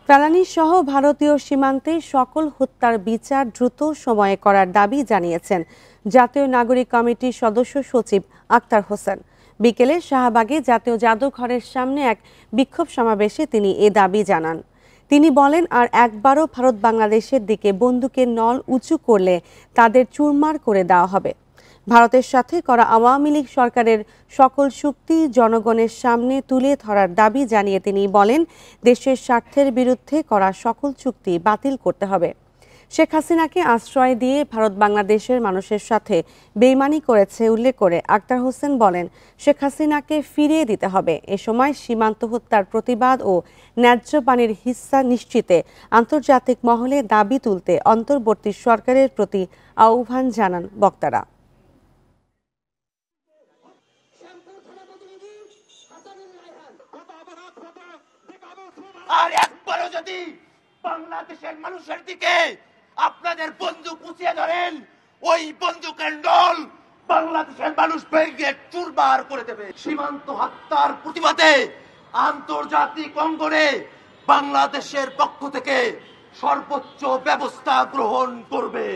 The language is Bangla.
ফেলানী সহ ভারতীয় সীমান্তে সকল হত্যার বিচার দ্রুত সময়ে করার দাবি জানিয়েছেন জাতীয় নাগরিক কমিটির সদস্য সচিব আক্তার হোসেন। বিকেলে শাহবাগে জাতীয় জাদুঘরের সামনে এক বিক্ষোভ সমাবেশে তিনি এ দাবি জানান। তিনি বলেন, আর একবারও ভারত বাংলাদেশের দিকে বন্দুকের নল উঁচু করলে তাদের চুরমার করে দেওয়া হবে। ভারতের সাথে করা আওয়ামী লীগ সরকারের সকল চুক্তি জনগণের সামনে তুলে ধরার দাবি জানিয়ে তিনি বলেন, দেশের স্বার্থের বিরুদ্ধে করা সকল চুক্তি বাতিল করতে হবে। শেখ হাসিনাকে আশ্রয় দিয়ে ভারত বাংলাদেশের মানুষের সাথে বেইমানি করেছে উল্লেখ করে আক্তার হোসেন বলেন, শেখ হাসিনাকে ফিরিয়ে দিতে হবে। এ সময় সীমান্ত হত্যার প্রতিবাদ ও ন্যায্য পানির হিস্সা নিশ্চিতে আন্তর্জাতিক মহলে দাবি তুলতে অন্তর্বর্তী সরকারের প্রতি আহ্বান জানান বক্তারা। আর একবারও যদি বাংলাদেশের মানুষের দিকে আপনাদের বন্দুক উঁচিয়ে ধরেন, ওই বন্দুকের নল বাংলাদেশের মানুষ ভেঙে চুরমার করে দেবে। সীমান্ত হত্যার প্রতিবাদে আন্তর্জাতিক অঙ্গনে বাংলাদেশের পক্ষ থেকে সর্বোচ্চ ব্যবস্থা গ্রহণ করবে।